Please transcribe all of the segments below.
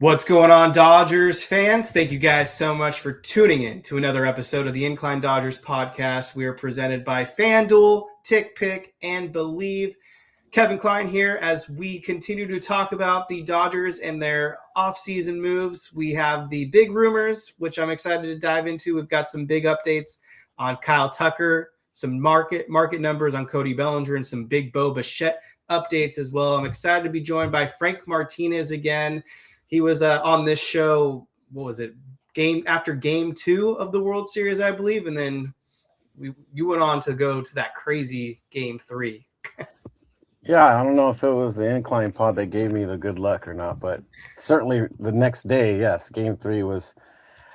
What's going on, Dodgers fans? Thank you guys so much for tuning in to another episode of the Klein Dodgers podcast. We are presented by Fanduel, TickPick, and BLEAV. Kevin Klein here as we continue to talk about the Dodgers and their offseason moves. We have the big rumors, which I'm excited to dive into. We've got some big updates on Kyle Tucker, some market numbers on Cody Bellinger, and some big Bo Bichette updates as well. I'm excited to be joined by Frank Martinez again. He was on this show, what was it, after game 2 of the World Series, I believe, and then you went on to go to that crazy game 3. Yeah, I don't know if it was the Incline pod that gave me the good luck or not, but certainly the next day, yes, game 3 was,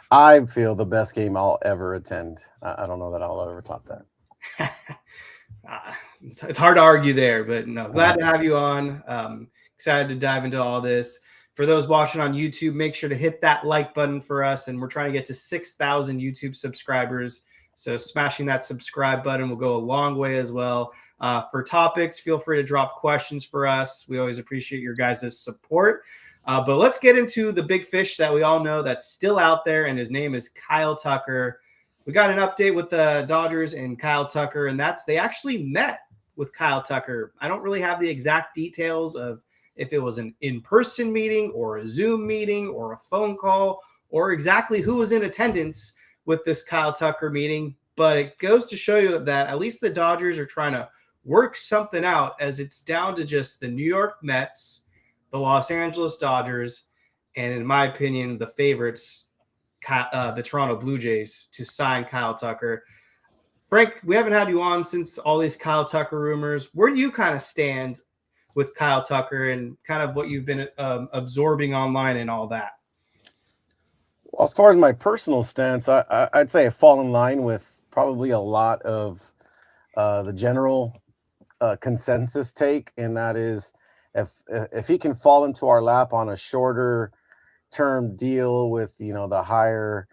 I feel, the best game I'll ever attend. I don't know that I'll ever top that. It's hard to argue there, but no, glad to have you on. Excited to dive into all this. For those watching on YouTube, make sure to hit that like button for us. And we're trying to get to 6,000 YouTube subscribers. So smashing that subscribe button will go a long way as well. For topics, feel free to drop questions for us. We always appreciate your guys' support. But let's get into the big fish that we all know that's still out there, and his name is Kyle Tucker. We got an update with the Dodgers and Kyle Tucker, and they actually met with Kyle Tucker. I don't really have the exact details of if it was an in-person meeting or a Zoom meeting or a phone call or exactly who was in attendance with this Kyle Tucker meeting. But it goes to show you that at least the Dodgers are trying to work something out, as it's down to just the New York Mets, the Los Angeles Dodgers, and in my opinion, the favorites, the Toronto Blue Jays, to sign Kyle Tucker. Frank, we haven't had you on since all these Kyle Tucker rumors. Where do you kind of stand with Kyle Tucker and kind of what you've been absorbing online and all that? Well, as far as my personal stance, I'd say I fall in line with probably a lot of the general consensus take, and that is if he can fall into our lap on a shorter term deal with the higher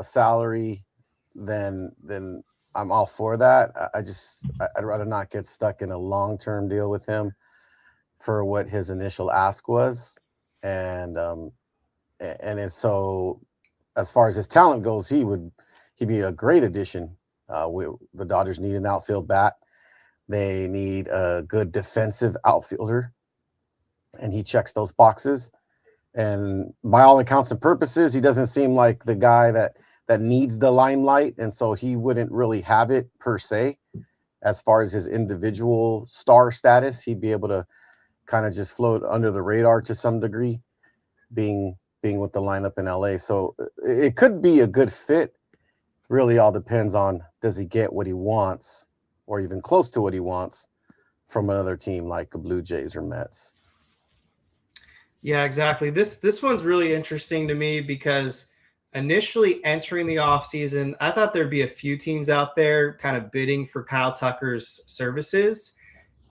salary, then I'm all for that. I'd rather not get stuck in a long-term deal with him for what his initial ask was, and so as far as his talent goes, he'd be a great addition. The Dodgers need an outfield bat. They need a good defensive outfielder, and he checks those boxes. And by all accounts and purposes, he doesn't seem like the guy that needs the limelight, and so he wouldn't really have it per se. As far as his individual star status, he'd be able to kind of just float under the radar to some degree, being with the lineup in LA. So it could be a good fit. Really all depends on, does he get what he wants or even close to what he wants from another team like the Blue Jays or Mets. Yeah, exactly. This one's really interesting to me because initially entering the offseason, I thought there'd be a few teams out there kind of bidding for Kyle Tucker's services.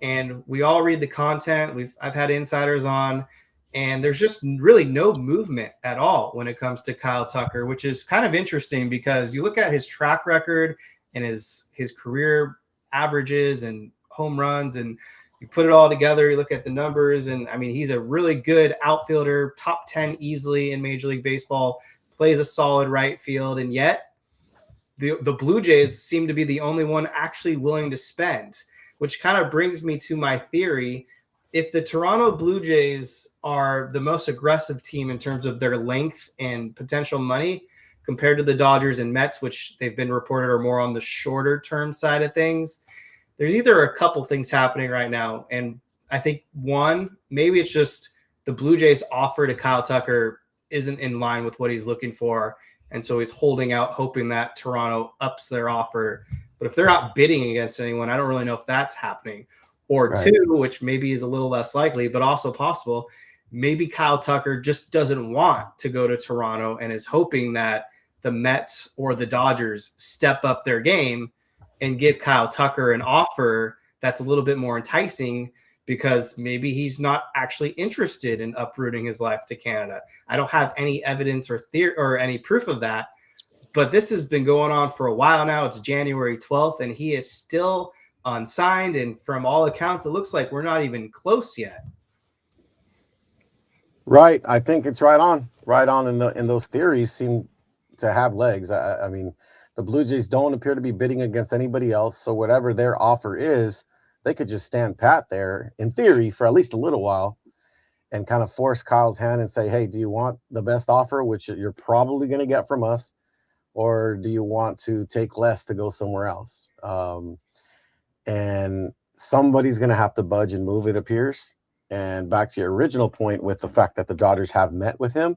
And we all read the content. I've had insiders on, and there's just really no movement at all when it comes to Kyle Tucker, which is kind of interesting because you look at his track record and his career averages and home runs, and you put it all together, you look at the numbers, and I mean, he's a really good outfielder, top 10 easily in Major League Baseball, plays a solid right field, and yet the Blue Jays seem to be the only one actually willing to spend, which kind of brings me to my theory. If the Toronto Blue Jays are the most aggressive team in terms of their length and potential money compared to the Dodgers and Mets, which they've been reported are more on the shorter term side of things, there's either a couple things happening right now. And I think one, maybe it's just the Blue Jays offer to Kyle Tucker isn't in line with what he's looking for. And so he's holding out, hoping that Toronto ups their offer. But if they're not bidding against anyone, I don't really know if that's happening. Or right. Two, which maybe is a little less likely, but also possible, maybe Kyle Tucker just doesn't want to go to Toronto and is hoping that the Mets or the Dodgers step up their game and give Kyle Tucker an offer that's a little bit more enticing, because maybe he's not actually interested in uprooting his life to Canada. I don't have any evidence or theory or any proof of that, but this has been going on for a while now. It's January 12th, and he is still unsigned. And from all accounts, it looks like we're not even close yet. Right. I think it's right on. Right on. In those theories seem to have legs. I mean, the Blue Jays don't appear to be bidding against anybody else. So whatever their offer is, they could just stand pat there in theory for at least a little while and kind of force Kyle's hand and say, hey, do you want the best offer, which you're probably going to get from us? Or do you want to take less to go somewhere else? And somebody's going to have to budge and move, it appears. And back to your original point with the fact that the Dodgers have met with him,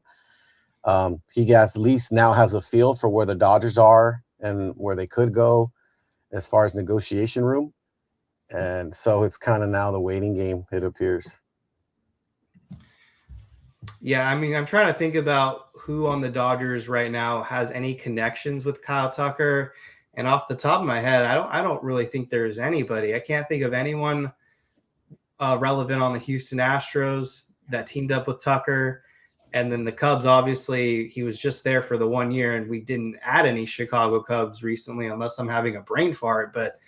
he at least now has a feel for where the Dodgers are and where they could go as far as negotiation room. And so it's kind of now the waiting game, it appears. Yeah, I mean, I'm trying to think about who on the Dodgers right now has any connections with Kyle Tucker. And off the top of my head, I don't really think there's anybody. I can't think of anyone relevant on the Houston Astros that teamed up with Tucker. And then the Cubs, obviously, he was just there for the 1 year, and we didn't add any Chicago Cubs recently, unless I'm having a brain fart. But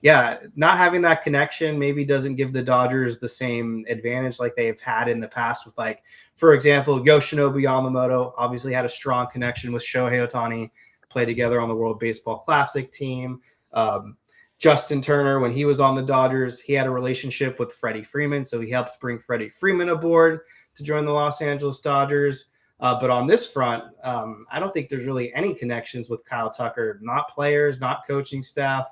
yeah, not having that connection maybe doesn't give the Dodgers the same advantage like they've had in the past with, like, for example, Yoshinobu Yamamoto obviously had a strong connection with Shohei Ohtani, played together on the World Baseball Classic team. Justin Turner, when he was on the Dodgers, he had a relationship with Freddie Freeman, so he helps bring Freddie Freeman aboard to join the Los Angeles Dodgers. But on this front, I don't think there's really any connections with Kyle Tucker, not players, not coaching staff,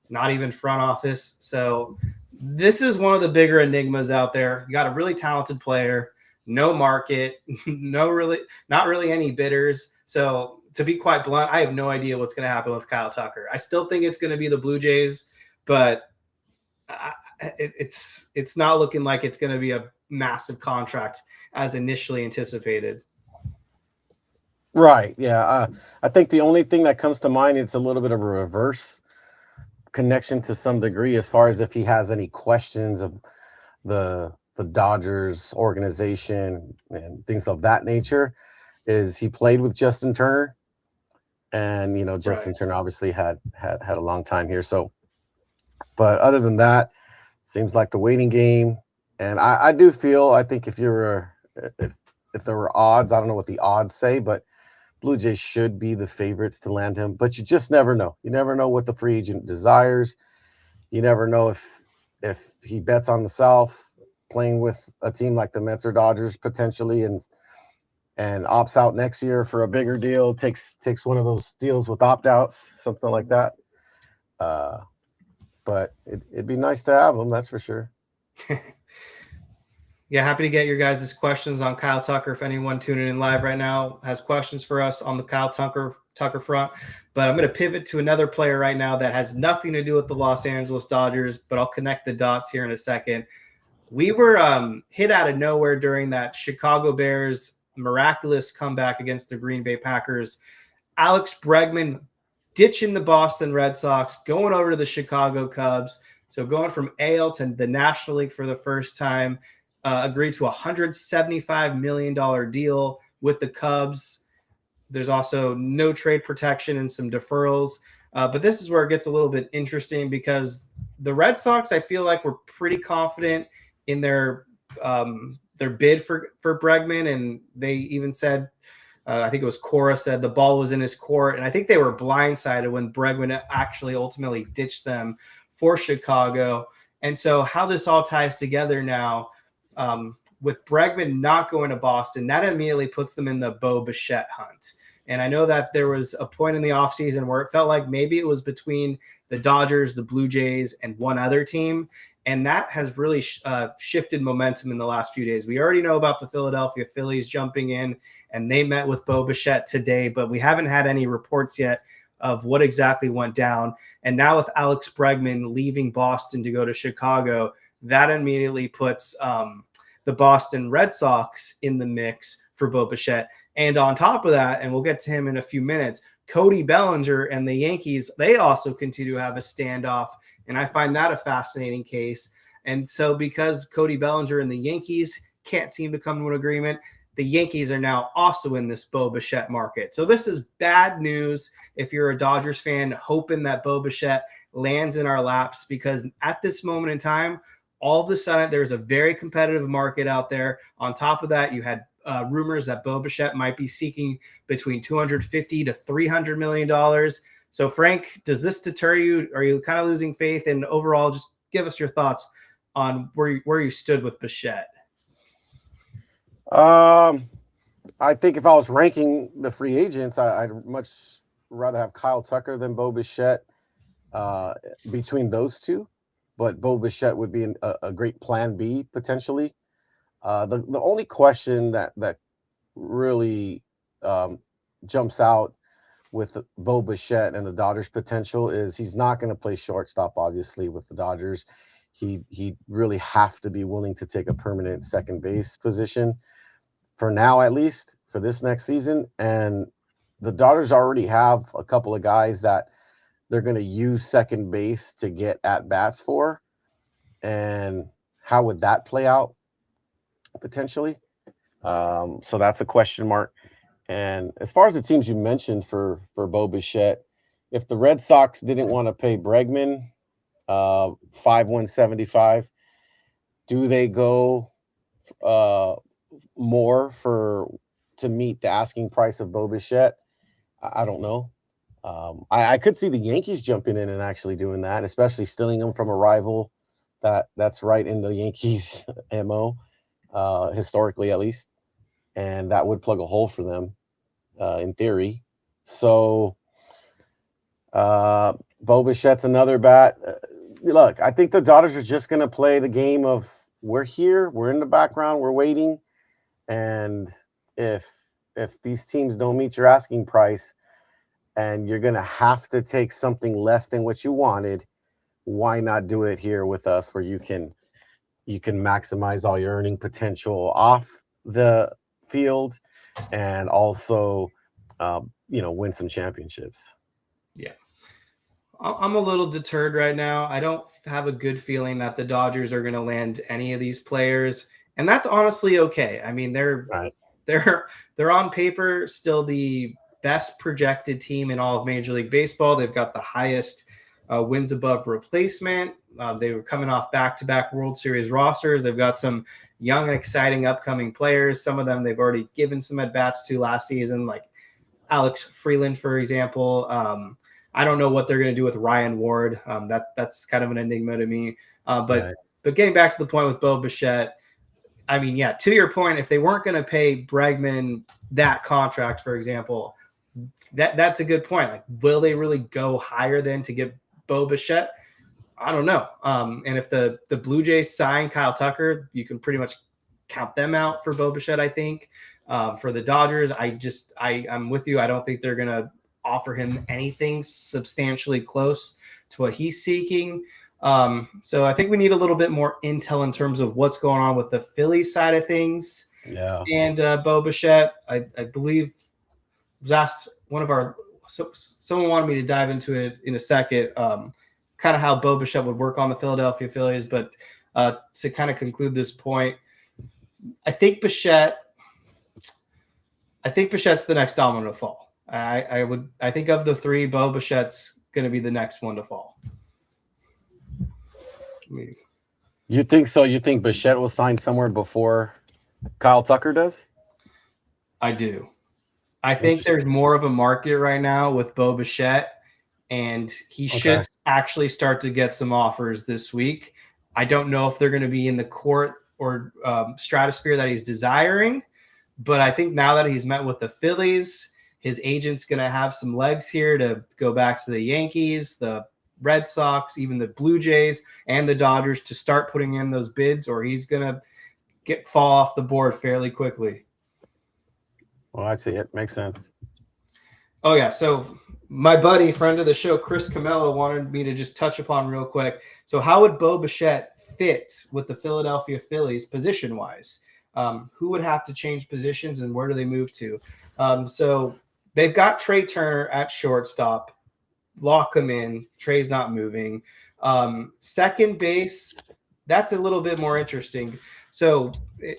not even front office. So this is one of the bigger enigmas out there. You got a really talented player, no market, not really any bidders. So to be quite blunt, I have no idea what's going to happen with Kyle Tucker. I still think it's going to be the Blue Jays, but it's not looking like it's going to be a massive contract as initially anticipated. Right. Yeah. I think the only thing that comes to mind, it's a little bit of a reverse connection to some degree, as far as if he has any questions of the Dodgers organization and things of that nature, is he played with Justin Turner, and Justin Turner obviously had a long time here. So, but other than that, seems like the waiting game. And I do feel, I think if there were odds, I don't know what the odds say, but Blue Jays should be the favorites to land him, but you just never know. You never know what the free agent desires. You never know if he bets on himself, playing with a team like the Mets or Dodgers potentially, and opts out next year for a bigger deal, takes one of those deals with opt-outs, something like that. But it'd be nice to have him, that's for sure. Yeah, happy to get your guys' questions on Kyle Tucker. If anyone tuning in live right now has questions for us on the Kyle Tucker front. But I'm going to pivot to another player right now that has nothing to do with the Los Angeles Dodgers, but I'll connect the dots here in a second. We were hit out of nowhere during that Chicago Bears miraculous comeback against the Green Bay Packers. Alex Bregman ditching the Boston Red Sox, going over to the Chicago Cubs. So going from AL to the National League for the first time. Agreed to a $175 million deal with the Cubs. There's also no trade protection and some deferrals. But this is where it gets a little bit interesting, because the Red Sox, I feel like, were pretty confident in their bid for Bregman. And they even said, I think it was Cora said the ball was in his court. And I think they were blindsided when Bregman actually ultimately ditched them for Chicago. And so how this all ties together now, with Bregman not going to Boston, that immediately puts them in the Bo Bichette hunt. And I know that there was a point in the offseason where it felt like maybe it was between the Dodgers, the Blue Jays, and one other team. And that has really shifted momentum in the last few days. We already know about the Philadelphia Phillies jumping in, and they met with Bo Bichette today, but we haven't had any reports yet of what exactly went down. And now with Alex Bregman leaving Boston to go to Chicago, that immediately puts the Boston Red Sox in the mix for Bo Bichette. And on top of that, and we'll get to him in a few minutes, Cody Bellinger and the Yankees, they also continue to have a standoff. And I find that a fascinating case. And so because Cody Bellinger and the Yankees can't seem to come to an agreement, the Yankees are now also in this Bo Bichette market. So this is bad news if you're a Dodgers fan, hoping that Bo Bichette lands in our laps, because at this moment in time, all of a sudden, there's a very competitive market out there. On top of that, you had rumors that Bo Bichette might be seeking between $250 to $300 million. So, Frank, does this deter you? Are you kind of losing faith? And overall, just give us your thoughts on where you stood with Bichette. I think if I was ranking the free agents, I'd much rather have Kyle Tucker than Bo Bichette between those two. But Bo Bichette would be a great plan B potentially. The only question that really jumps out with Bo Bichette and the Dodgers' potential is he's not going to play shortstop, obviously, with the Dodgers. He really have to be willing to take a permanent second base position for now, at least for this next season. And the Dodgers already have a couple of guys that they're going to use second base to get at bats for. And how would that play out potentially? So that's a question mark. And as far as the teams you mentioned for Bo Bichette, if the Red Sox didn't want to pay Bregman $5,175, do they go more to meet the asking price of Bo Bichette? I don't know. I could see the Yankees jumping in and actually doing that, especially stealing him from a rival that's right in the Yankees MO, historically at least. And that would plug a hole for them in theory. So Bo Bichette's another bat. Look, I think the Dodgers are just going to play the game of we're here, we're in the background, we're waiting. And if these teams don't meet your asking price and you're going to have to take something less than what you wanted, why not do it here with us where you can maximize all your earning potential off the field and also win some championships. Yeah. I'm a little deterred right now. I don't have a good feeling that the Dodgers are going to land any of these players, and that's honestly okay. I mean, they're on paper still the best projected team in all of Major League Baseball. They've got the highest wins above replacement. They were coming off back-to-back World Series rosters. They've got some young and exciting upcoming players. Some of them they've already given some at-bats to last season, like Alex Freeland, for example. I don't know what they're going to do with Ryan Ward. That's kind of an enigma to me. But getting back to the point with Bo Bichette, I mean, yeah, to your point, if they weren't going to pay Bregman that contract, for example, that's a good point. Like, will they really go higher than to get Bo Bichette? I don't know. And if the Blue Jays sign Kyle Tucker, you can pretty much count them out for Bo Bichette, I think. For the Dodgers, I'm with you. I don't think they're going to offer him anything substantially close to what he's seeking. So I think we need a little bit more intel in terms of what's going on with the Phillies side of things. Yeah. And Bo Bichette, I believe, was asked someone wanted me to dive into it in a second, kind of how Bo Bichette would work on the Philadelphia Phillies. But to kind of conclude this point, I think Bichette's the next domino to fall. I think of the three, Bo Bichette's going to be the next one to fall. You think so? You think Bichette will sign somewhere before Kyle Tucker does? I do. I think there's more of a market right now with Bo Bichette, and he should actually start to get some offers this week. I don't know if they're going to be in the court or stratosphere that he's desiring, but I think now that he's met with the Phillies, his agent's going to have some legs here to go back to the Yankees, the Red Sox, even the Blue Jays, and the Dodgers to start putting in those bids, or he's going to fall off the board fairly quickly. Well, I see it. Makes sense. Oh, yeah. So my buddy, friend of the show, Chris Camella, wanted me to just touch upon real quick. So how would Bo Bichette fit with the Philadelphia Phillies position-wise? Who would have to change positions and where do they move to? So they've got Trey Turner at shortstop. Lock him in. Trey's not moving. Second base, that's a little bit more interesting. So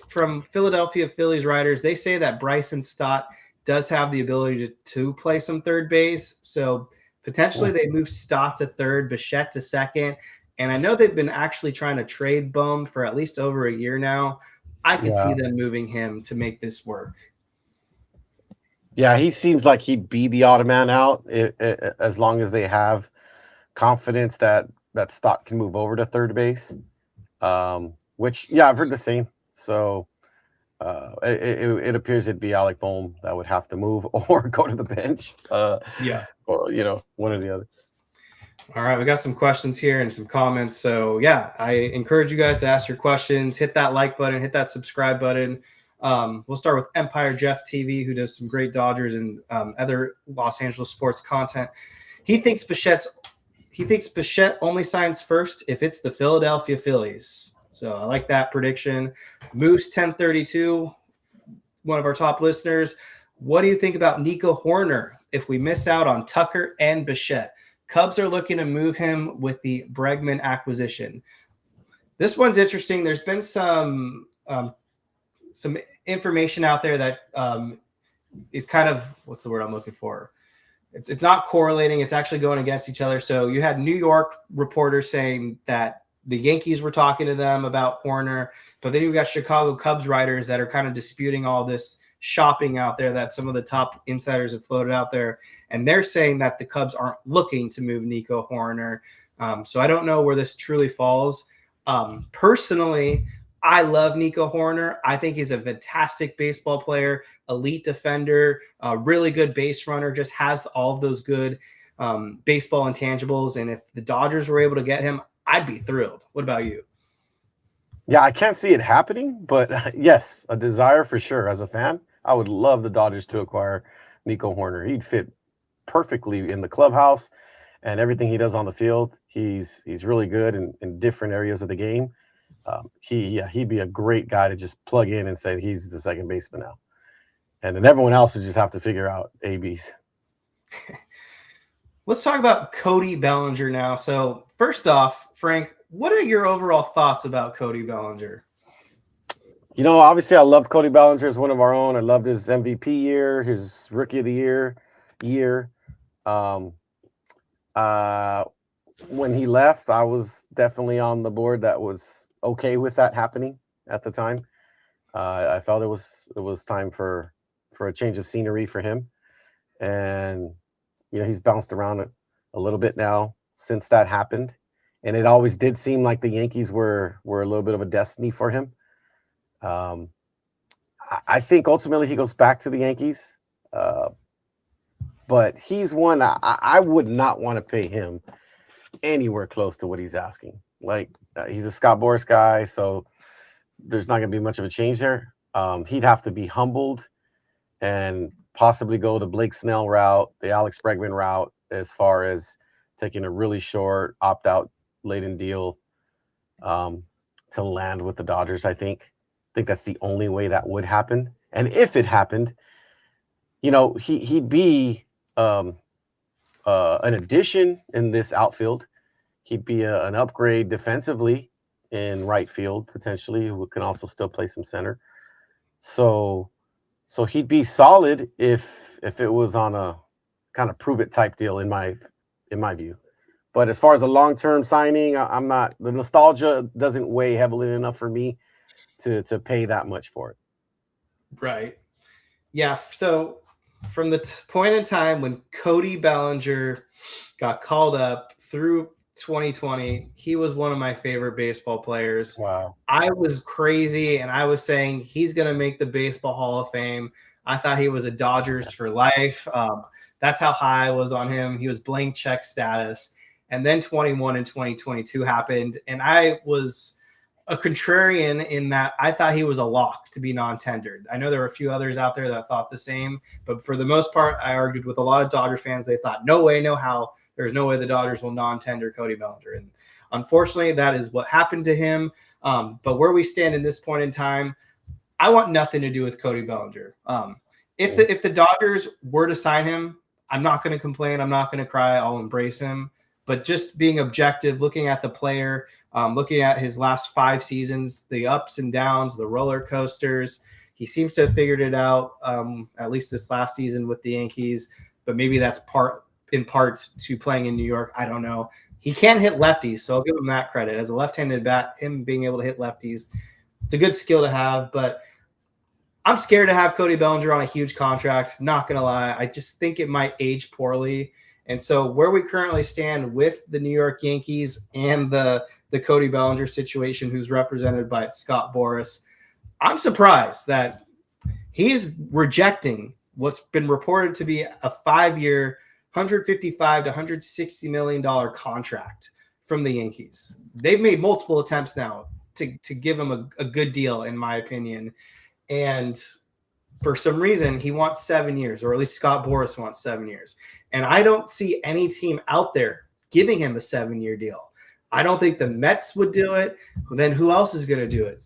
from Philadelphia Phillies writers, they say that Bryson Stott does have the ability to play some third base. So potentially they move Stott to third, Bichette to second. And I know they've been actually trying to trade Bohm for at least over a year now. I could see them moving him to make this work. Yeah, he seems like he'd be the odd man out as long as they have confidence that Stock can move over to third base. Which, yeah, I've heard the same. So it appears it'd be Alec Bohm that would have to move or go to the bench. Yeah. Or, one or the other. All right, we got some questions here and some comments. So, yeah, I encourage you guys to ask your questions. Hit that like button, hit that subscribe button. We'll start with Empire Jeff TV, who does some great Dodgers and other Los Angeles sports content. He thinks Bichette only signs first if it's the Philadelphia Phillies. So I like that prediction. Moose 1032, one of our top listeners. What do you think about Nico Horner if we miss out on Tucker and Bichette? Cubs are looking to move him with the Bregman acquisition. This one's interesting. There's been some information out there that is kind of, what's the word I'm looking for? It's not correlating. It's actually going against each other. So you had New York reporters saying that the Yankees were talking to them about Horner, but then you've got Chicago Cubs writers that are kind of disputing all this shopping out there that some of the top insiders have floated out there. And they're saying that the Cubs aren't looking to move Nico Horner. So I don't know where this truly falls. Personally, I love Nico Horner. I think he's a fantastic baseball player, elite defender, really good base runner, just has all of those good baseball intangibles. And if the Dodgers were able to get him, I'd be thrilled. What about you? Yeah, I can't see it happening, but yes, a desire for sure. As a fan, I would love the Dodgers to acquire Nico Horner. He'd fit perfectly in the clubhouse and everything he does on the field. He's really good in different areas of the game. He'd be a great guy to just plug in and say he's the second baseman now. And then everyone else would just have to figure out ABs. Let's talk about Cody Bellinger now. So first off, Frank, what are your overall thoughts about Cody Bellinger? Obviously I loved Cody Bellinger as one of our own. I loved his MVP year, his Rookie of the year. When he left, I was definitely on the board that was okay with that happening at the time. I felt it was time for a change of scenery for him. And, he's bounced around a little bit now since that happened. And it always did seem like the Yankees were a little bit of a destiny for him. I think ultimately he goes back to the Yankees. But he's one I would not want to pay him anywhere close to what he's asking. Like, he's a Scott Boras guy, so there's not going to be much of a change there. He'd have to be humbled and possibly go the Blake Snell route, the Alex Bregman route, as far as taking a really short opt-out laden deal to land with the Dodgers. I think that's the only way that would happen. And if it happened, he'd be an addition in this outfield. He'd be an upgrade defensively in right field, potentially, who can also still play some center. So he'd be solid if it was on a kind of prove it type deal in my view. But as far as a long-term signing, I'm not, the nostalgia doesn't weigh heavily enough for me to pay that much for it. Right. Yeah. So from the point in time when Cody Bellinger got called up through 2020, he was one of my favorite baseball players. Wow. I was crazy, and I was saying he's going to make the Baseball Hall of Fame. I thought he was a Dodgers for life. That's how high I was on him. He was blank check status. And then 21 and 2022 happened, and I was a contrarian in that I thought he was a lock to be non-tendered. I know there were a few others out there that thought the same, but for the most part, I argued with a lot of Dodger fans. They thought, no way, no how. There's no way the Dodgers will non-tender Cody Bellinger. And unfortunately, that is what happened to him. But where we stand in this point in time, I want nothing to do with Cody Bellinger. If the Dodgers were to sign him, I'm not going to complain. I'm not going to cry. I'll embrace him. But just being objective, looking at the player, looking at his last 5 seasons, the ups and downs, the roller coasters, he seems to have figured it out, at least this last season with the Yankees. But maybe that's in parts to playing in New York. I don't know. He can hit lefties, so I'll give him that credit. As a left-handed bat, him being able to hit lefties, It's a good skill to have, but I'm scared to have Cody Bellinger on a huge contract. Not going to lie. I just think it might age poorly. And so where we currently stand with the New York Yankees and the Cody Bellinger situation, who's represented by Scott Boras, I'm surprised that he's rejecting what's been reported to be a 5-year, $155 to $160 million contract from the Yankees. They've made multiple attempts now to give him a good deal, in my opinion. And for some reason, he wants 7 years, or at least Scott Boras wants 7 years. And I don't see any team out there giving him a 7-year deal. I don't think the Mets would do it. Then who else is going to do it?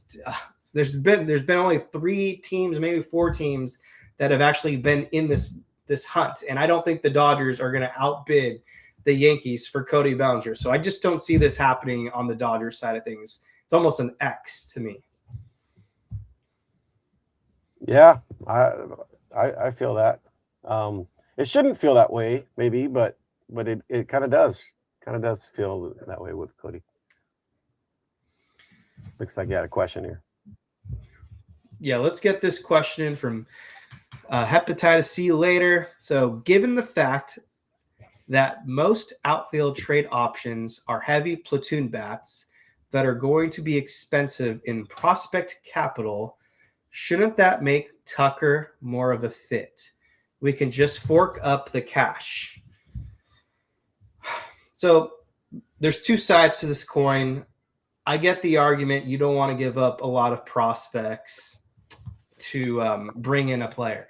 There's been only 3 teams, maybe 4 teams that have actually been in this hunt. And I don't think the Dodgers are going to outbid the Yankees for Cody Bellinger. So I just don't see this happening on the Dodgers side of things. It's almost an X to me. Yeah, I feel that. It shouldn't feel that way, maybe, but it kind of does. Kind of does feel that way with Cody. Looks like you had a question here. Yeah, let's get this question in from Hepatitis C later. So, given the fact that most outfield trade options are heavy platoon bats that are going to be expensive in prospect capital, shouldn't that make Tucker more of a fit? We can just fork up the cash. So there's 2 sides to this coin. I get the argument you don't want to give up a lot of prospects to bring in a player.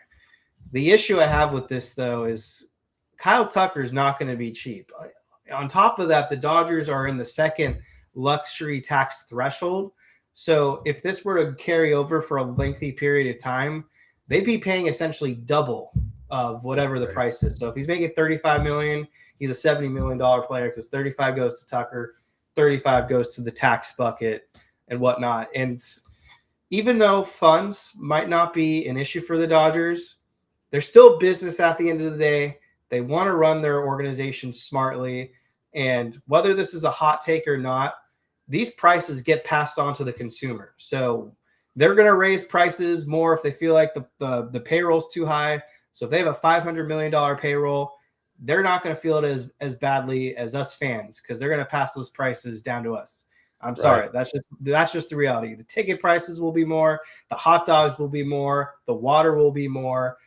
The issue I have with this, though, is Kyle Tucker is not going to be cheap. On top of that, the Dodgers are in the second luxury tax threshold. So if this were to carry over for a lengthy period of time, they'd be paying essentially double of whatever the price is. So if he's making $35 million, he's a $70 million player because 35 goes to Tucker, 35 goes to the tax bucket and whatnot. And even though funds might not be an issue for the Dodgers, they're still business at the end of the day. They want to run their organization smartly. And whether this is a hot take or not, these prices get passed on to the consumer. So they're going to raise prices more if they feel like the payroll's too high. So if they have a $500 million payroll, they're not going to feel it as badly as us fans because they're going to pass those prices down to us. I'm sorry. That's just the reality. The ticket prices will be more. The hot dogs will be more. The water will be more.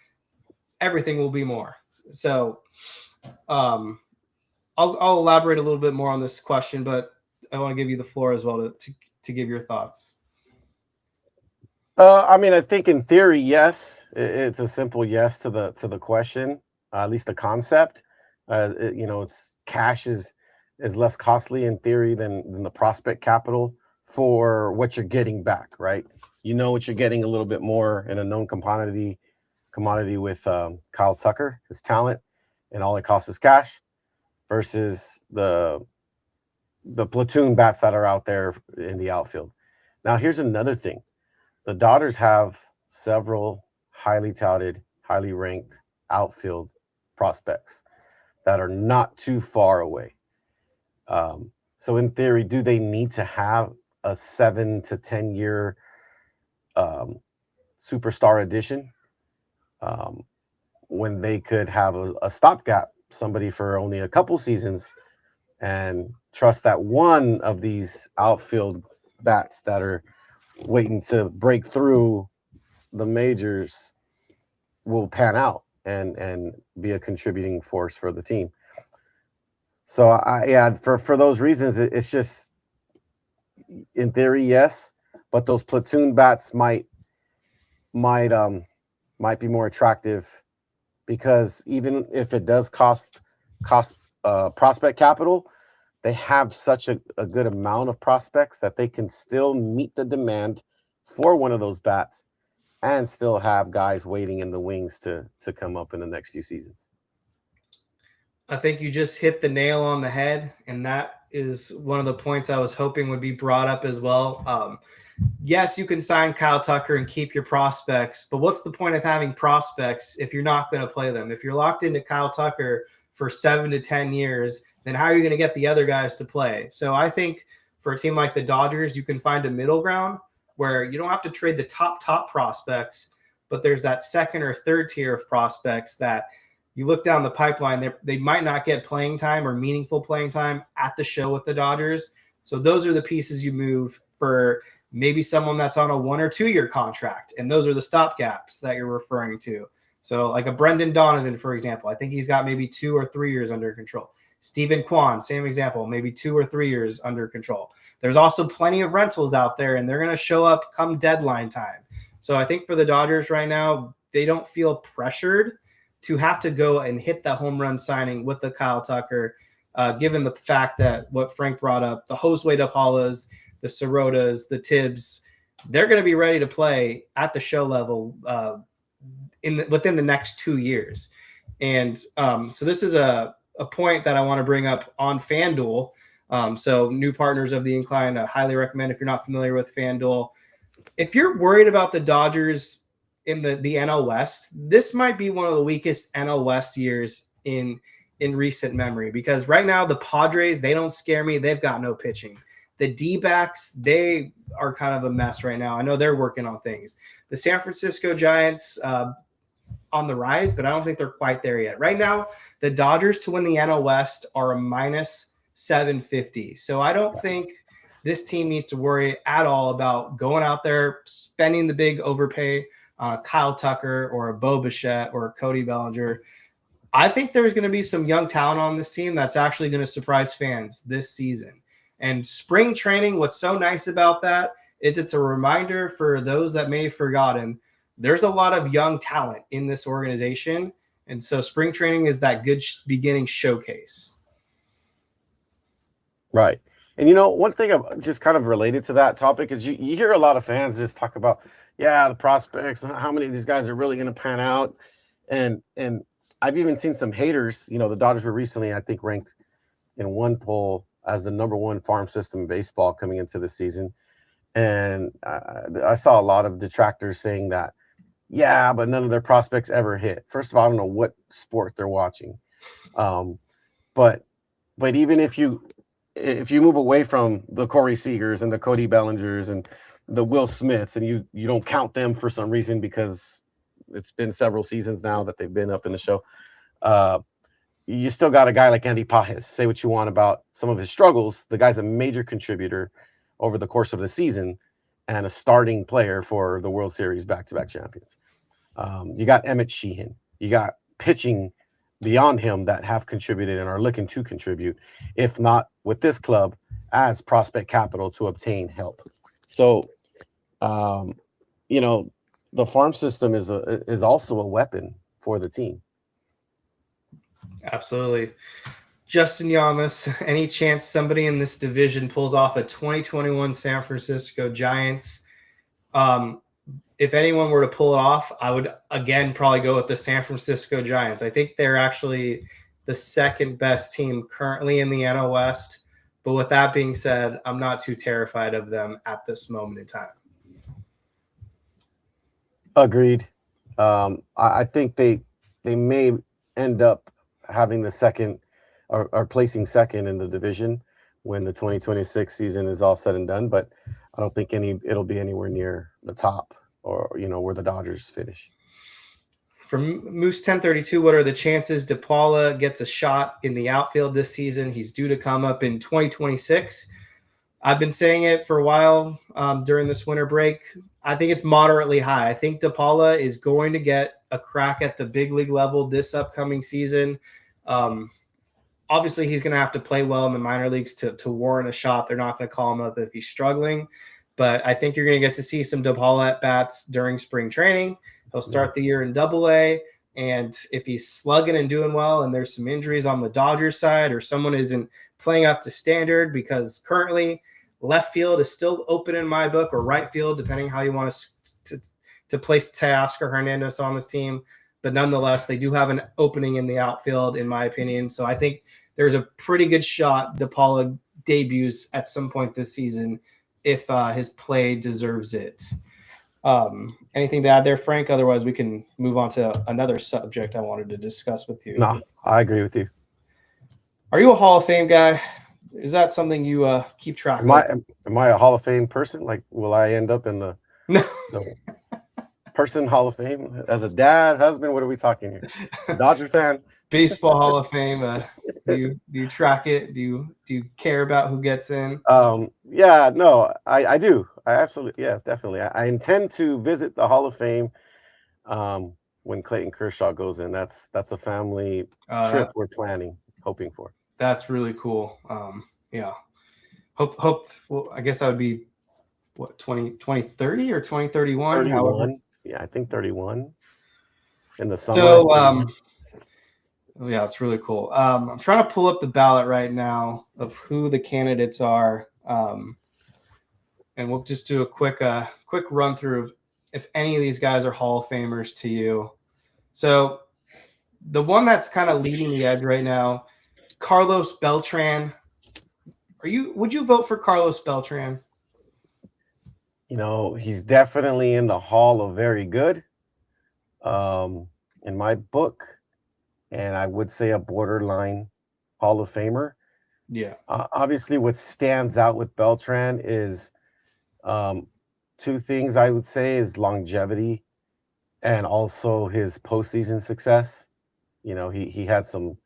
Everything will be more. So I'll elaborate a little bit more on this question, but I want to give you the floor as well to give your thoughts. I mean, I think in theory, yes, it's a simple yes to the question, at least the concept. It's cash is less costly in theory than the prospect capital for what you're getting back, right? You know what you're getting a little bit more in a known commodity with Kyle Tucker, his talent, and all it costs is cash, versus the platoon bats that are out there in the outfield. Now, here's another thing. The Dodgers have several highly touted, highly ranked outfield prospects that are not too far away. So in theory, do they need to have a 7 to 10 year superstar addition when they could have a stopgap, somebody for only a couple seasons, and trust that one of these outfield bats that are waiting to break through the majors will pan out and be a contributing force for the team. So for those reasons, it's just, in theory, yes, but those platoon bats might be more attractive, because even if it does cost prospect capital, they have such a good amount of prospects that they can still meet the demand for one of those bats and still have guys waiting in the wings to come up in the next few seasons. I think you just hit the nail on the head, and that is one of the points I was hoping would be brought up as well. Yes, you can sign Kyle Tucker and keep your prospects, but what's the point of having prospects if you're not going to play them? If you're locked into Kyle Tucker for 7 to 10 years, then how are you going to get the other guys to play? So I think for a team like the Dodgers, you can find a middle ground. where you don't have to trade the top prospects, but there's that second or third tier of prospects that you look down the pipeline, they might not get playing time or meaningful playing time at the show with the Dodgers. So those are the pieces you move for maybe someone that's on a 1 or 2 year contract. And those are the stopgaps that you're referring to. So like a Brendan Donovan, for example, I think he's got maybe 2 or 3 years under control. Stephen Kwan, same example, maybe 2 or 3 years under control. There's also plenty of rentals out there, and they're going to show up come deadline time. So I think for the Dodgers right now, they don't feel pressured to have to go and hit that home run signing with the Kyle Tucker, given the fact that what Frank brought up, the Josue De Paulas, the Sorotas, the Tibbs, they're going to be ready to play at the show level within the next 2 years. And so this is a point that I want to bring up on FanDuel. So new partners of the Incline, I highly recommend if you're not familiar with FanDuel. If you're worried about the Dodgers in the NL West, this might be one of the weakest NL West years in recent memory, because right now the Padres, they don't scare me. They've got no pitching. The D-backs, they are kind of a mess right now. I know they're working on things. The San Francisco Giants on the rise, but I don't think they're quite there yet. Right now, the Dodgers to win the NL West are a minus 750. So I don't think this team needs to worry at all about going out there, spending the big overpay Kyle Tucker or a Bo Bichette or Cody Bellinger. I think there's going to be some young talent on this team that's actually going to surprise fans this season. And spring training, what's so nice about that is it's a reminder for those that may have forgotten, there's a lot of young talent in this organization. And so spring training is that good beginning showcase. Right. And, you know, one thing just kind of related to that topic is you hear a lot of fans just talk about, the prospects, how many of these guys are really going to pan out. And I've even seen some haters. You know, the Dodgers were recently, I think, ranked in one poll as the #1 farm system in baseball coming into the season. And I saw a lot of detractors saying that, but none of their prospects ever hit. First of all, I don't know what sport they're watching. But even if you move away from the Corey Seagers and the Cody Bellingers and the Will Smiths, and you don't count them for some reason because it's been several seasons now that they've been up in the show, you still got a guy like Andy Pajes. Say what you want about some of his struggles. The guy's a major contributor over the course of the season and a starting player for the World Series back-to-back champions. You got Emmett Sheehan. You got pitching beyond him that have contributed and are looking to contribute, if not with this club, as prospect capital to obtain help. So, you know, the farm system is also a weapon for the team. Absolutely. Justin Yamas, any chance somebody in this division pulls off a 2021 San Francisco Giants? If anyone were to pull it off, I would, again, probably go with the San Francisco Giants. I think they're actually the second best team currently in the NL West. But with that being said, I'm not too terrified of them at this moment in time. Agreed. I think they may end up having the second or placing second in the division when the 2026 season is all said and done. But I don't think it'll be anywhere near the top or, you know, where the Dodgers finish. From Moose 1032, what are the chances DePaula gets a shot in the outfield this season? He's due to come up in 2026. I've been saying it for a while during this winter break. I think it's moderately high. I think DePaula is going to get a crack at the big league level this upcoming season. Obviously, he's going to have to play well in the minor leagues to warrant a shot. They're not going to call him up if he's struggling. But I think you're going to get to see some DePaula at-bats during spring training. He'll start the year in AA. And if he's slugging and doing well and there's some injuries on the Dodgers side or someone isn't playing up to standard, because currently left field is still open in my book, or right field, depending how you want to place Teoscar Hernandez on this team. But nonetheless, they do have an opening in the outfield, in my opinion. So I think there's a pretty good shot DePaula debuts at some point this season if his play deserves it. Anything to add there, Frank? Otherwise, we can move on to another subject I wanted to discuss with you. No, I agree with you. Are you a Hall of Fame guy? Is that something you keep track Am I a Hall of Fame person? Like, will I end up in the No. person Hall of Fame as a dad, husband? What are we talking here? Dodger fan, Baseball Hall of Fame. Do you track it? Do you care about who gets in? Yeah, no, I do. I absolutely, yes, definitely. I intend to visit the Hall of Fame when Clayton Kershaw goes in. That's a family trip we're planning, hoping for. That's really cool. Yeah. Hope. Well, I guess that would be what 2030 or 2031. 31. However. Yeah, I think 31 in the summer. So yeah, it's really cool. I'm trying to pull up the ballot right now of who the candidates are, and we'll just do a quick run through of if any of these guys are Hall of Famers to you. So the one that's kind of leading the edge right now, Carlos Beltran. Would you vote for Carlos Beltran? You know, he's definitely in the Hall of Very Good, in my book, and I would say a borderline Hall of Famer. Yeah. Obviously, what stands out with Beltran is two things I would say is longevity and also his postseason success. You know, he had some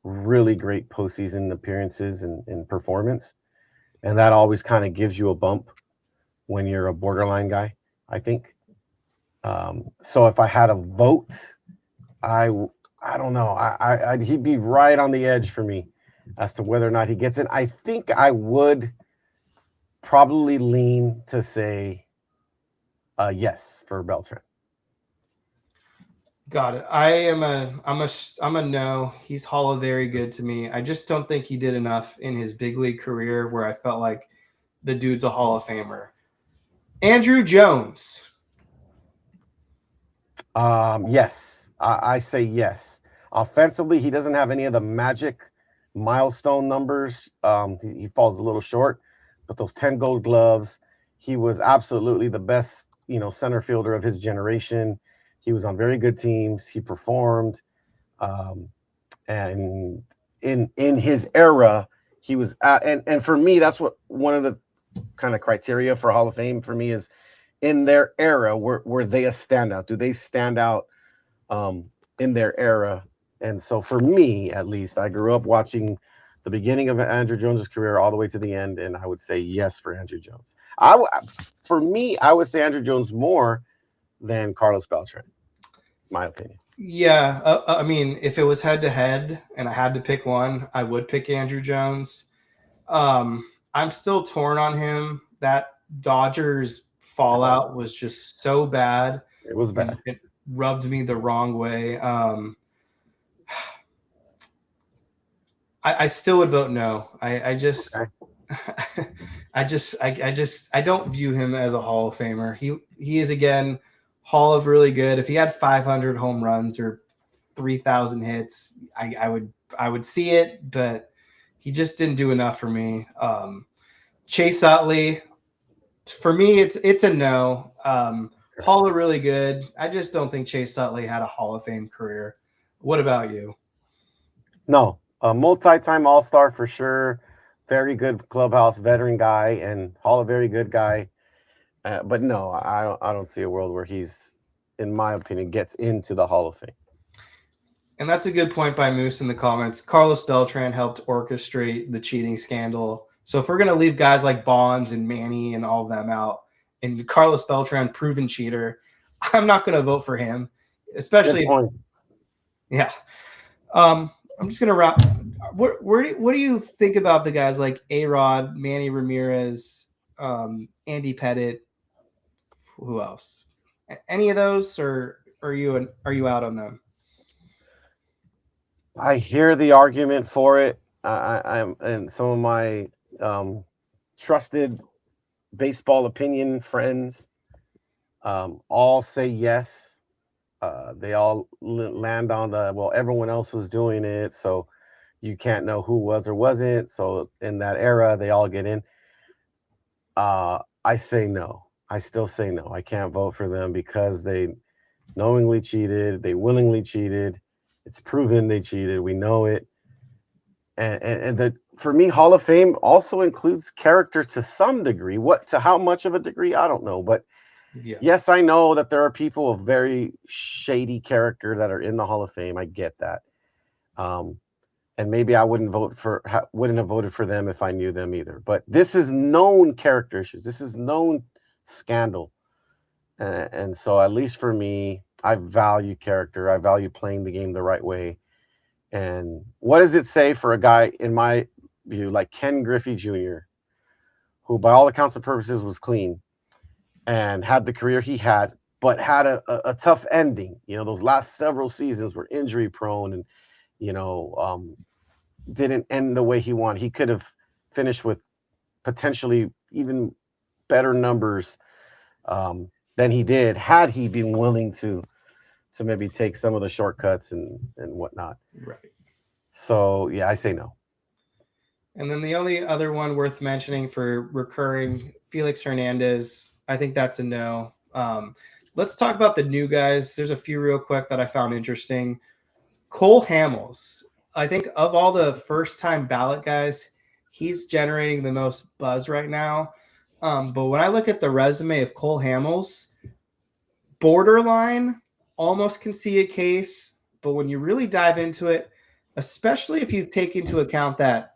really great postseason appearances and performance, and that always kind of gives you a bump when you're a borderline guy, I think. So if I had a vote, I don't know. He'd be right on the edge for me as to whether or not he gets it. I think I would probably lean to say yes for Beltran. Got it. I'm a no. He's Hall of Very Good to me. I just don't think he did enough in his big league career where I felt like the dude's a Hall of Famer. Andrew Jones. Yes, I say yes. Offensively, he doesn't have any of the magic milestone numbers. He falls a little short, but those 10 Gold Gloves, he was absolutely the best, center fielder of his generation. He was on very good teams. He performed, and in his era, he was and for me, that's what one of the kind of criteria for Hall of Fame for me is in their era. Were they a standout? Do they stand out in their era? And so for me, at least, I grew up watching the beginning of Andrew Jones's career all the way to the end, and I would say yes for Andrew Jones. For me, I would say Andrew Jones more than Carlos Beltran, my opinion. Yeah, I mean, if it was head to head and I had to pick one, I would pick Andrew Jones. I'm still torn on him. That Dodgers fallout was just so bad. It was bad. It rubbed me the wrong way. I still would vote no. I don't view him as a Hall of Famer. He is again Hall of Really Good. If he had 500 home runs or 3,000 hits, I would see it, but he just didn't do enough for me. Chase Utley, for me, it's a no. Hall of Really Good. I just don't think Chase Utley had a Hall of Fame career. What about you? No, a multi-time All-Star for sure. Very good clubhouse veteran guy and Hall of Very Good guy. But no, I don't see a world where he's, in my opinion, gets into the Hall of Fame. And that's a good point by Moose in the comments. Carlos Beltran helped orchestrate the cheating scandal. So if we're going to leave guys like Bonds and Manny and all of them out, and Carlos Beltran, proven cheater, I'm not going to vote for him, especially. Yeah. I'm just going to wrap. What do you think about the guys like A-Rod, Manny Ramirez, Andy Pettit? Who else? Any of those, or are you out on them? I hear the argument for it. I'm and some of my trusted baseball opinion friends all say yes. They all land on everyone else was doing it, so you can't know who was or wasn't. So in that era, they all get in. I say no. I still say no. I can't vote for them because they knowingly cheated. They willingly cheated. It's proven they cheated. We know it. And for me, Hall of Fame also includes character to some degree. To how much of a degree, I don't know. But Yeah. yes, I know that there are people of very shady character that are in the Hall of Fame. I get that. And maybe I wouldn't have voted for them if I knew them either. But this is known character issues. This is known scandal. And so at least for me, I value character. I value playing the game the right way. And what does it say for a guy, in my view, like Ken Griffey Jr., who by all accounts and purposes was clean and had the career he had, but had a tough ending. Those last several seasons were injury prone and, didn't end the way he wanted. He could have finished with potentially even better numbers than he did, had he been willing to maybe take some of the shortcuts and whatnot. Right. So yeah, I say no. And then the only other one worth mentioning for recurring, Felix Hernandez. I think that's a no. Let's talk about the new guys. There's a few real quick that I found interesting. Cole Hamels. I think of all the first-time ballot guys, he's generating the most buzz right now. But when I look at the resume of Cole Hamels, borderline, almost can see a case. But when you really dive into it, especially if you take into account that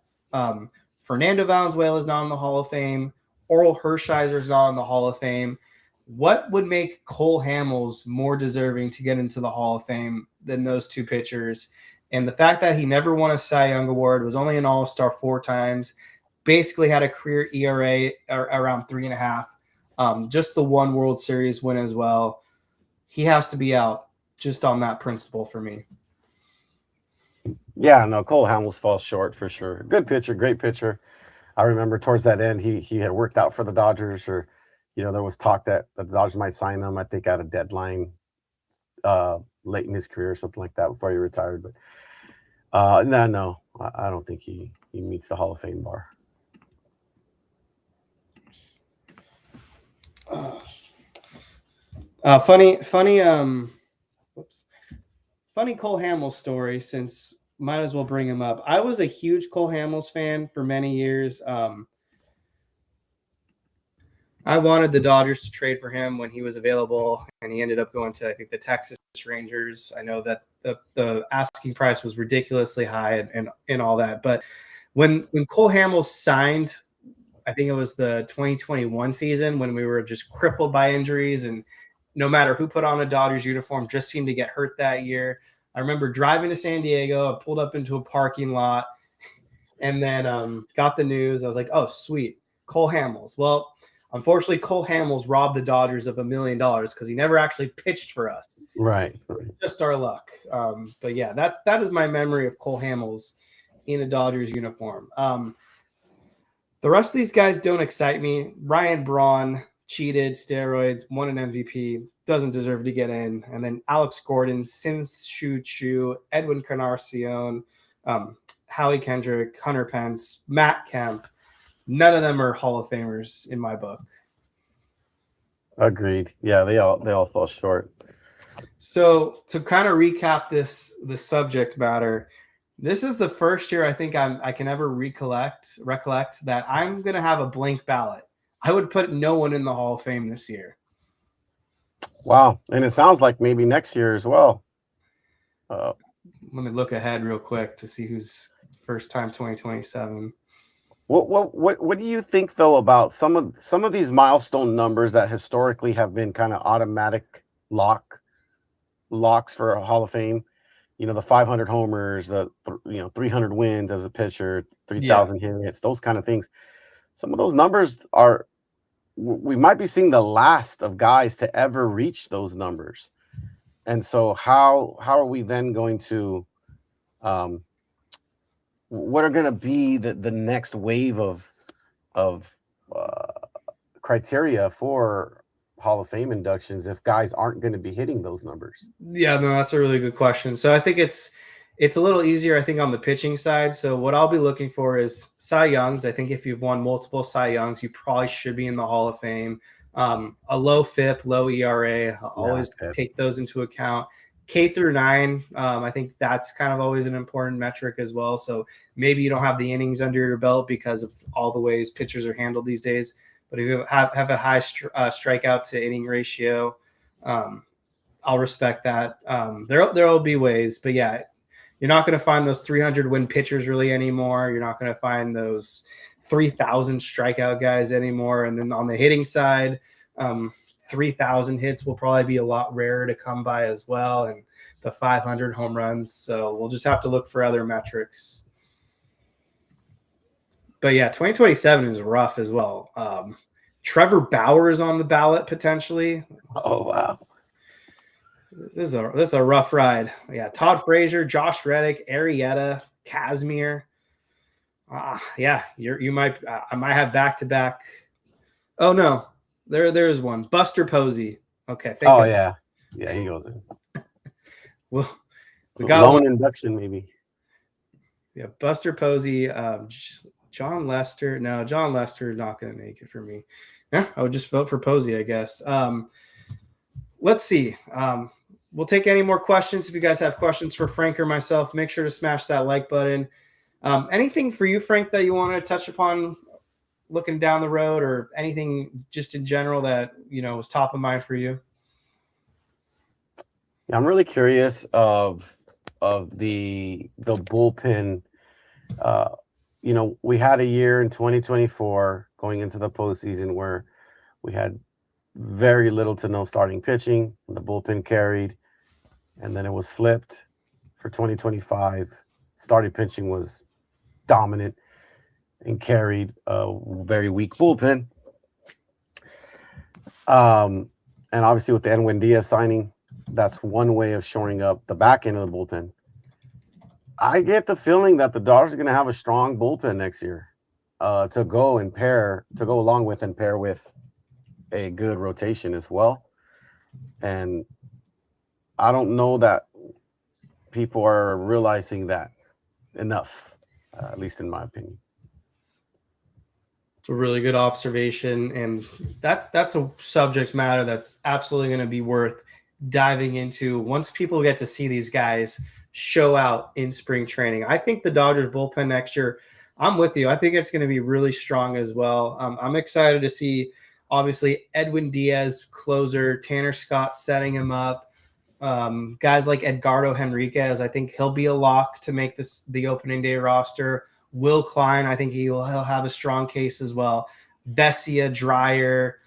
Fernando Valenzuela is not in the Hall of Fame, Oral Hershiser is not in the Hall of Fame, what would make Cole Hamels more deserving to get into the Hall of Fame than those two pitchers? And the fact that he never won a Cy Young Award, was only an All-Star 4 times, basically had a career ERA around 3.5, just the one World Series win as well. He has to be out just on that principle for me. Yeah, no, Cole Hamels falls short for sure. Good pitcher, great pitcher. I remember towards that end, he had worked out for the Dodgers, or there was talk that the Dodgers might sign him, I think, at a deadline late in his career or something like that before he retired. But no, I don't think he meets the Hall of Fame bar. Funny Cole Hamels story, since might as well bring him up. I was a huge Cole Hamels fan for many years. I wanted the Dodgers to trade for him when he was available, and he ended up going to, I think, the Texas Rangers. I know that the asking price was ridiculously high and all that. But when Cole Hamels signed, I think it was the 2021 season, when we were just crippled by injuries, and no matter who put on a Dodgers uniform just seemed to get hurt that year. I remember driving to San Diego. I pulled up into a parking lot and then got the news. I was like, oh, sweet, Cole Hamels. Well, unfortunately, Cole Hamels robbed the Dodgers of $1 million because he never actually pitched for us. Right. Just our luck. But yeah, that is my memory of Cole Hamels in a Dodgers uniform. The rest of these guys don't excite me. Ryan Braun cheated, steroids, won an MVP, doesn't deserve to get in. And then Alex Gordon, Shin-Soo Choo, Edwin Encarnacion, Howie Kendrick, Hunter Pence, Matt Kemp. None of them are Hall of Famers in my book. Agreed. Yeah, they all fall short. So to kind of recap this subject matter, this is the first year I think I can ever recollect that I'm going to have a blank ballot. I would put no one in the Hall of Fame this year. Wow. And it sounds like maybe next year as well. Let me look ahead real quick to see who's first time 2027. What do you think, though, about some of these milestone numbers that historically have been kind of automatic locks for a Hall of Fame? The 500 homers, the 300 wins as a pitcher, 3,000 hits, those kind of things. Some of those numbers we might be seeing the last of guys to ever reach those numbers. And so how are we then going to what are going to be the next wave of criteria for Hall of Fame inductions if guys aren't going to be hitting those numbers? Yeah, no, that's a really good question. So I think it's a little easier, I think, on the pitching side. So what I'll be looking for is Cy Youngs. I think if you've won multiple Cy Youngs, you probably should be in the Hall of Fame. A low FIP, low ERA, always take those into account. K through 9, I think that's kind of always an important metric as well. So maybe you don't have the innings under your belt because of all the ways pitchers are handled these days. But if you have a high strikeout to inning ratio, I'll respect that. There will be ways, but yeah, you're not going to find those 300 win pitchers really anymore. You're not going to find those 3,000 strikeout guys anymore. And then on the hitting side, 3,000 hits will probably be a lot rarer to come by as well, and the 500 home runs. So we'll just have to look for other metrics. But yeah, 2027 is rough as well. Trevor Bauer is on the ballot potentially. Oh, wow. This is a rough ride. Yeah, Todd Frazier, Josh Reddick, Arrieta, Kazmir. Yeah, I might have back-to-back. Oh no, there is one. Buster Posey. Okay, thank you. Yeah, he goes in. Well, we got loan induction maybe. Yeah, Buster Posey. John Lester. No, John Lester is not going to make it for me. Yeah, I would just vote for Posey, I guess. Let's see. We'll take any more questions. If you guys have questions for Frank or myself, make sure to smash that like button. Anything for you, Frank, that you want to touch upon looking down the road, or anything just in general that, was top of mind for you? Yeah, I'm really curious of the bullpen. We had a year in 2024 going into the postseason where we had very little to no starting pitching. The bullpen carried, and then it was flipped for 2025. Starting pitching was dominant and carried a very weak bullpen. And obviously with the Edwin Diaz signing, that's one way of shoring up the back end of the bullpen. I get the feeling that the Dodgers are going to have a strong bullpen next year to go along with and pair with a good rotation as well. And I don't know that people are realizing that enough, at least in my opinion. It's a really good observation, and that's a subject matter that's absolutely going to be worth diving into once people get to see these guys show out in spring training. I think the Dodgers bullpen next year, I'm with you. I think it's going to be really strong as well. I'm excited to see, obviously, Edwin Diaz, closer, Tanner Scott setting him up. Guys like Edgardo Henriquez, I think he'll be a lock to make the opening day roster. Will Klein, I think he'll have a strong case as well. Vesia, Dreyer,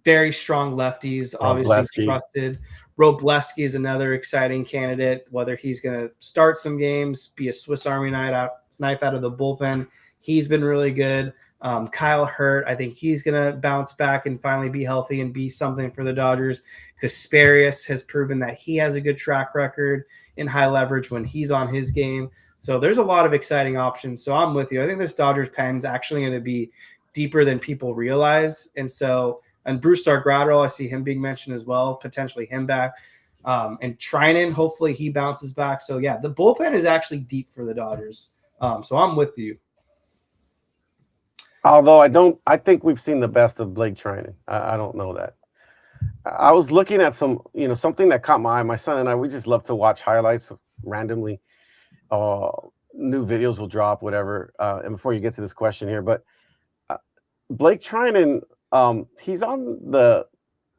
very strong lefties, obviously trusted. Robleski is another exciting candidate, whether he's going to start some games, be a Swiss Army knife out of the bullpen. He's been really good. Kyle Hurt, I think he's going to bounce back and finally be healthy and be something for the Dodgers. Kasparius has proven that he has a good track record in high leverage when he's on his game. So there's a lot of exciting options. So I'm with you. I think this Dodgers pen is actually going to be deeper than people realize. And Bruce Graterol, I see him being mentioned as well, potentially him back. And Trinan, hopefully he bounces back. So yeah, the bullpen is actually deep for the Dodgers. So I'm with you. Although I think we've seen the best of Blake Trinan. I don't know that. I was looking at something that caught my eye. My son and I, we just love to watch highlights randomly. New videos will drop, whatever. And before you get to this question here, but Blake Trinan, he's on the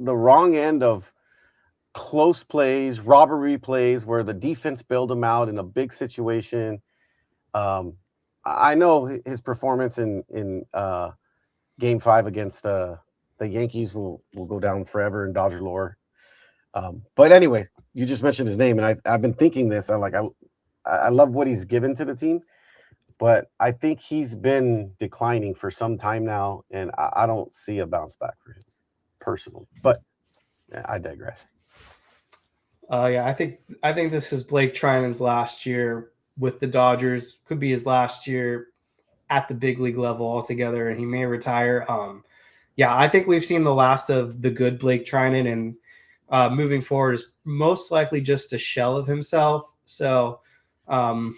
wrong end of close plays, robbery plays where the defense bailed him out in a big situation. I know his performance in Game 5 against the Yankees will go down forever in Dodger lore. But anyway, you just mentioned his name, and I've been thinking this. I love what he's given to the team, but I think he's been declining for some time now, and I don't see a bounce back for him personally. But I digress. Yeah, I think this is Blake Trinan's last year with the Dodgers. Could be his last year at the big league level altogether, and he may retire. Yeah, I think we've seen the last of the good Blake Trinan, and moving forward is most likely just a shell of himself. So I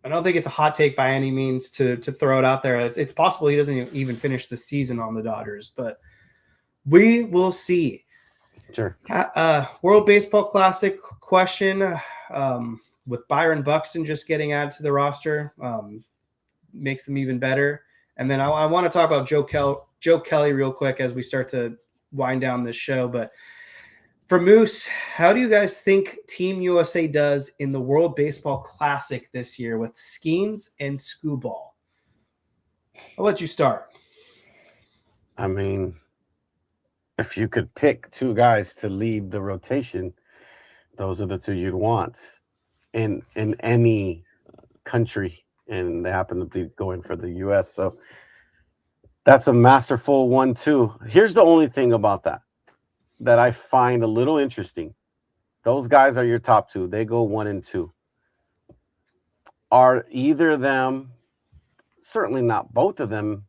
don't think it's a hot take by any means to throw it out there. It's possible he doesn't even finish the season on the Dodgers, but we will see. Sure. World Baseball Classic question with Byron Buxton just getting added to the roster makes them even better. And then I want to talk about Joe Kelly real quick as we start to wind down this show. But for Moose, how do you guys think Team USA does in the World Baseball Classic this year with Skeens and Scooball? I'll let you start. I mean, if you could pick two guys to lead the rotation, those are the two you'd want in any country, and they happen to be going for the US. So that's a masterful 1-2. Here's the only thing about that I find a little interesting. Those guys are your top two. They go 1 and 2. Are either of them, certainly not both of them,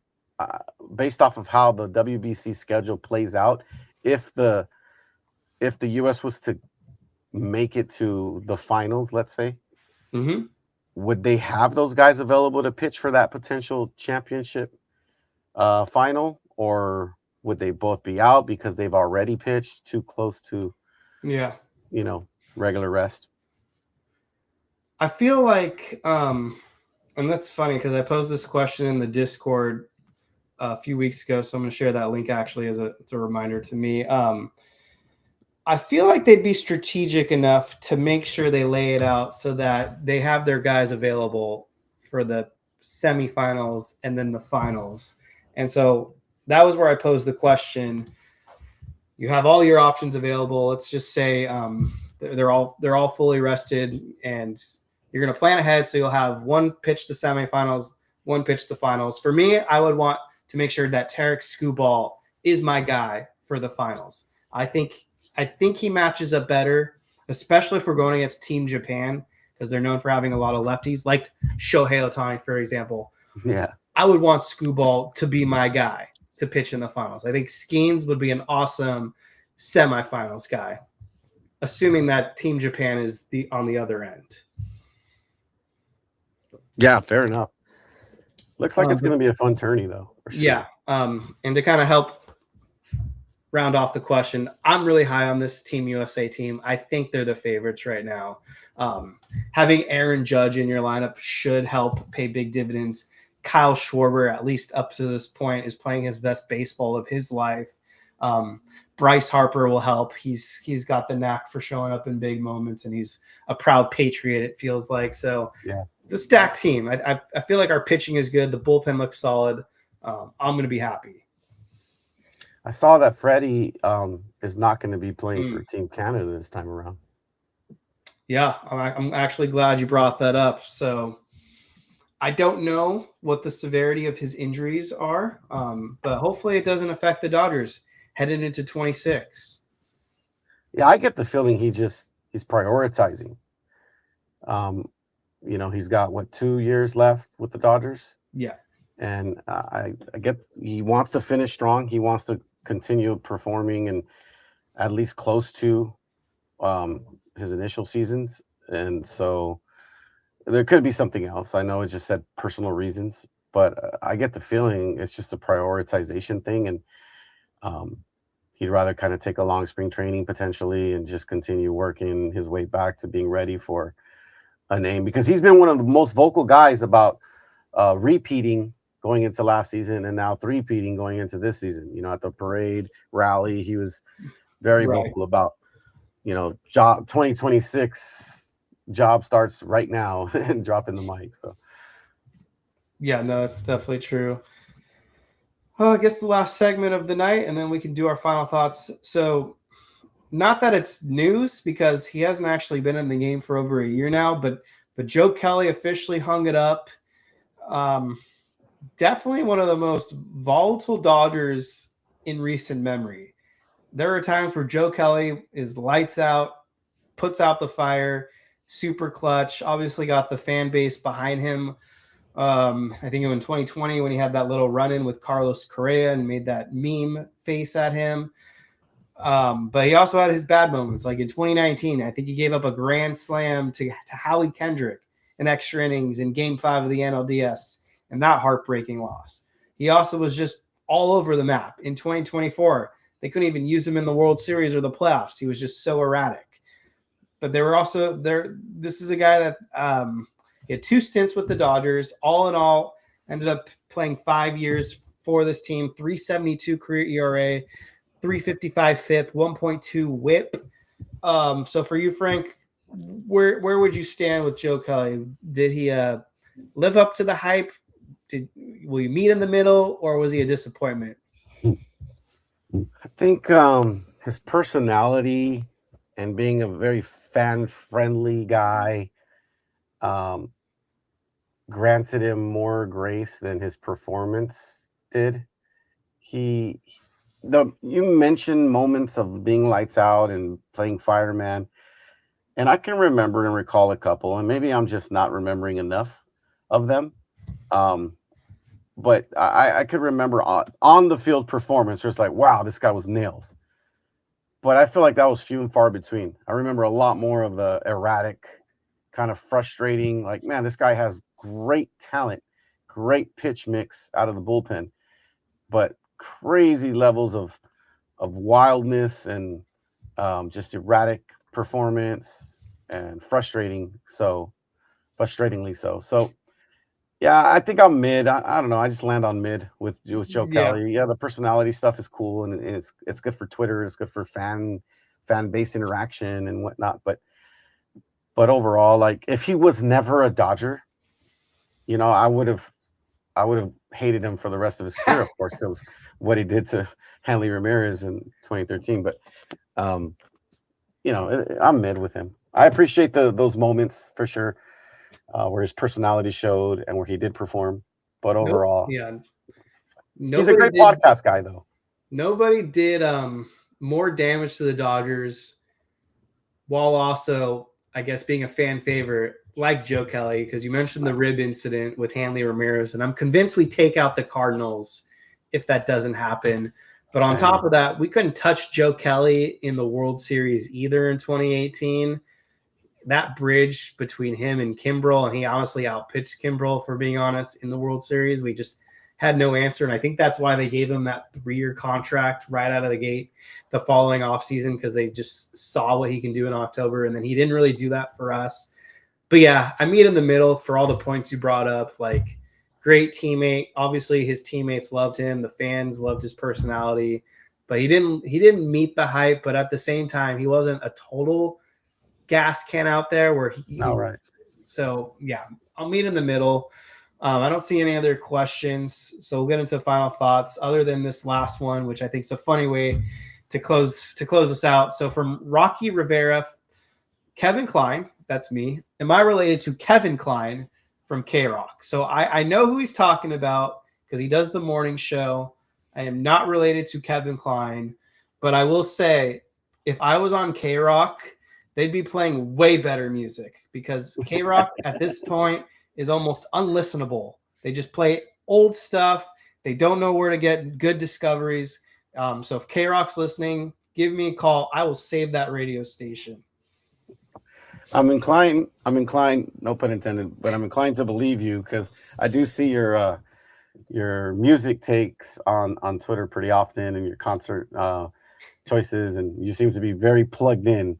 based off of how the WBC schedule plays out, if the US was to make it to the finals, let's say, would they have those guys available to pitch for that potential championship final, or would they both be out because they've already pitched too close to, regular rest? I feel like, and that's funny because I posed this question in the Discord a few weeks ago, so I'm going to share that link actually it's a reminder to me. I feel like they'd be strategic enough to make sure they lay it out so that they have their guys available for the semifinals and then the finals. And so that was where I posed the question. You have all your options available. Let's just say they're all fully rested, and you're going to plan ahead. So you'll have one pitch to semifinals, one pitch to finals. For me, I would want to make sure that Tarek Scooball is my guy for the finals. I think he matches up better, especially if we're going against Team Japan, because they're known for having a lot of lefties, like Shohei Ohtani, for example. Yeah. I would want Scooball to be my guy to pitch in the finals. I think Skeens would be an awesome semifinals guy, assuming that Team Japan is on the other end. Yeah, fair enough. Looks like it's going to be a fun tourney, though. For sure. Yeah. And to kind of help round off the question, I'm really high on this Team USA team. I think they're the favorites right now. Having Aaron Judge in your lineup should help pay big dividends. Kyle Schwarber, at least up to this point, is playing his best baseball of his life. Bryce Harper will help. He's got the knack for showing up in big moments, and he's a proud Patriot, it feels like. So yeah, the stacked team. I feel like our pitching is good. The bullpen looks solid. I'm going to be happy. I saw that Freddie is not going to be playing for Team Canada this time around. Yeah, I'm actually glad you brought that up. So I don't know what the severity of his injuries are, but hopefully it doesn't affect the Dodgers headed into 26. Yeah, I get the feeling he's prioritizing. He's got 2 years left with the Dodgers. Yeah. And I get he wants to finish strong. He wants to continue performing and at least close to his initial seasons. And so there could be something else. I know it just said personal reasons, but I get the feeling it's just a prioritization thing. And he'd rather kind of take a long spring training potentially and just continue working his way back to being ready for a name, because he's been one of the most vocal guys about repeating going into last season and now three-peating going into this season. At the parade rally, he was very vocal about, job 2026 job starts right now and dropping the mic. So yeah, no, it's definitely true. Well, I guess the last segment of the night, and then we can do our final thoughts. So not that it's news because he hasn't actually been in the game for over a year now, but Joe Kelly officially hung it up. Definitely one of the most volatile Dodgers in recent memory. There are times where Joe Kelly is lights out, puts out the fire, super clutch, obviously got the fan base behind him. I think in 2020 when he had that little run-in with Carlos Correa and made that meme face at him. But he also had his bad moments. Like in 2019, I think he gave up a grand slam to Howie Kendrick in extra innings in Game 5 of the NLDS, and that heartbreaking loss. He also was just all over the map. In 2024, they couldn't even use him in the World Series or the playoffs. He was just so erratic. but there were also there. This is a guy that he had 2 stints with the Dodgers. All in all, ended up playing 5 years for this team. 3.72 career ERA, 3.55 FIP, 1.2 WHIP. So for you, Frank, where would you stand with Joe Kelly? Did he live up to the hype? Will you meet in the middle, or was he a disappointment? I think his personality and being a very fan-friendly guy granted him more grace than his performance did. You mentioned moments of being lights out and playing fireman, and I can remember and recall a couple, and maybe I'm just not remembering enough of them. But I could remember on the field performance, just like, wow, this guy was nails. But I feel like that was few and far between. I remember a lot more of the erratic, kind of frustrating, like, man, this guy has great talent, great pitch mix out of the bullpen, but crazy levels of wildness and just erratic performance and frustratingly so. So yeah, I think I'm mid. I don't know. I just land on mid with Joe Kelly. Yeah, the personality stuff is cool, and it's good for Twitter. It's good for fan base interaction and whatnot. But overall, like, if he was never a Dodger, I would have hated him for the rest of his career, of course, because what he did to Hanley Ramirez in 2013. But I'm mid with him. I appreciate those moments for sure. Where his personality showed and where he did perform. But overall, he's a great podcast guy, though. Nobody did more damage to the Dodgers while also, I guess, being a fan favorite like Joe Kelly, because you mentioned the rib incident with Hanley Ramirez, and I'm convinced we take out the Cardinals if that doesn't happen. But on top of that, we couldn't touch Joe Kelly in the World Series either in 2018. That bridge between him and Kimbrel, and he honestly outpitched Kimbrel, for being honest, in the World Series. We just had no answer, and I think that's why they gave him that 3-year contract right out of the gate the following offseason, because they just saw what he can do in October, and then he didn't really do that for us. But yeah, I meet in the middle for all the points you brought up. Like, great teammate. Obviously, his teammates loved him. The fans loved his personality, but he didn't meet the hype. But at the same time, he wasn't a total gas can out there where he. All right. So yeah, I'll meet in the middle. I don't see any other questions, so we'll get into final thoughts other than this last one, which I think is a funny way to close us out. So from Rocky Rivera, Kevin Klein, that's me. Am I related to Kevin Klein from K-Rock? So I know who he's talking about because he does the morning show. I am not related to Kevin Klein, but I will say, if I was on K-Rock, they'd be playing way better music, because K-Rock at this point is almost unlistenable. They just play old stuff. They don't know where to get good discoveries. So if K-Rock's listening, give me a call. I will save that radio station. I'm inclined, no pun intended, but I'm inclined to believe you, because I do see your music takes on Twitter pretty often, and your concert choices, and you seem to be very plugged in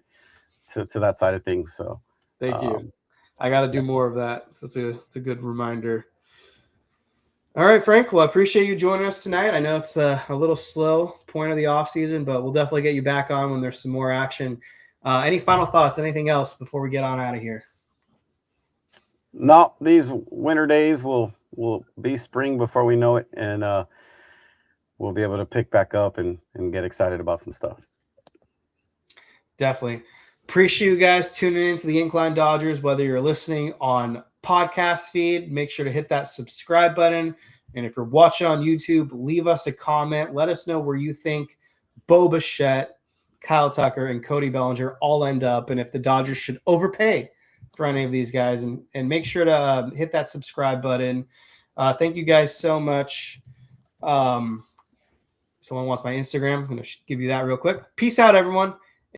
to that side of things. So thank you. I got to do more of that. It's a good reminder. All right, Frank. Well, I appreciate you joining us tonight. I know it's a little slow point of the off season, but we'll definitely get you back on when there's some more action. Any final thoughts? Anything else before we get on out of here? No, these winter days will be spring before we know it, and we'll be able to pick back up and get excited about some stuff. Definitely. Appreciate you guys tuning into the Incline Dodgers. Whether you're listening on podcast feed, make sure to hit that subscribe button. And if you're watching on YouTube, leave us a comment. Let us know where you think Bo Bichette, Kyle Tucker, and Cody Bellinger all end up, and if the Dodgers should overpay for any of these guys. And make sure to hit that subscribe button. Thank you guys so much. Someone wants my Instagram. I'm going to give you that real quick. Peace out, everyone.